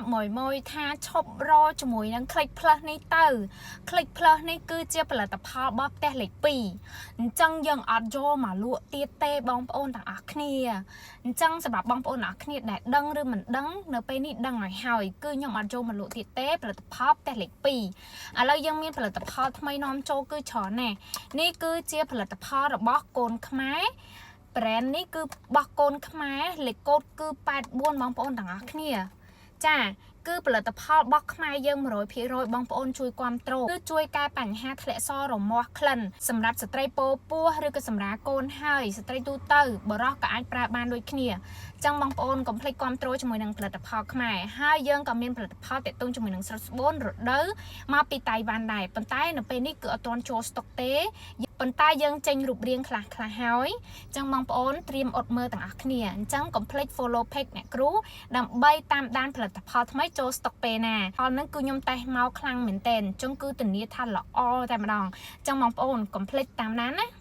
mồi tha chop ro cho mùi nâng click plus ní tờ click plus ní cứ chia là tập hợp bóp tè lịch pì chân dân ọt vô mà lụa tiết tê bóng ôn đằng ạc nia chân sẽ bảo bóng ôn ạc nia này đăng rư mình đăng nợ bên ní đăng này hỏi cứ nhầm ọt vô mà lụa tiết tê là tập hợp tè lịch pì lời dân miên là tập hợp thay nóm châu cứ chó nè ní cứ chia là tập hợp là bóp côn khmái brand ní cứ bóp côn khmái lịch cốt cứ bát buôn bóng ôn đằng ạc niaจ้าគឺផលិតផលរបស់ខ្មែរយើង 100% បងប្អូនជួយគាំទ្រគឺជួយកែបញ្ហាធ្លាក់សរមាស់ក្លិនសម្រាប់ស្ត្រីពោពោះឬក៏សម្រាប់កូនហើយស្ត្រីទូទៅបរោះក៏អាចប្រើបានដូចគ្នាចឹងបងប្អូនកុំភ្លេចគាំទ្រជាមួយនឹងផលិតផលខ្មែរហើយយើងក៏មានផលិតផលទាក់ទងជាមួយនឹងស្រុតស្បូនរដូវមកពីតៃវ៉ាន់ដែរប៉ុន្តែនៅពេលនេះគឺអត់ទាន់ចូលស្តុកទេប៉ុន្តែយើងចេញរូបរាងខ្លះហើយចឹងបងប្អូនត្រៀមអត់មើលទាំងអស់គ្នាអញ្ចឹងកុំភ្លេច follow page អ្នកគ្រូដើម្បីតាមដានផលិតផលថ្មីចូលស្តុកពេលណាផលហ្នឹងគឺខ្ញុំតេស្តមកខ្លាំងមែនតើអញ្ចឹងគឺធានាថាល្អតែម្ដងអញ្ចឹងបងប្អូនកុំភ្លេចតាមដានណា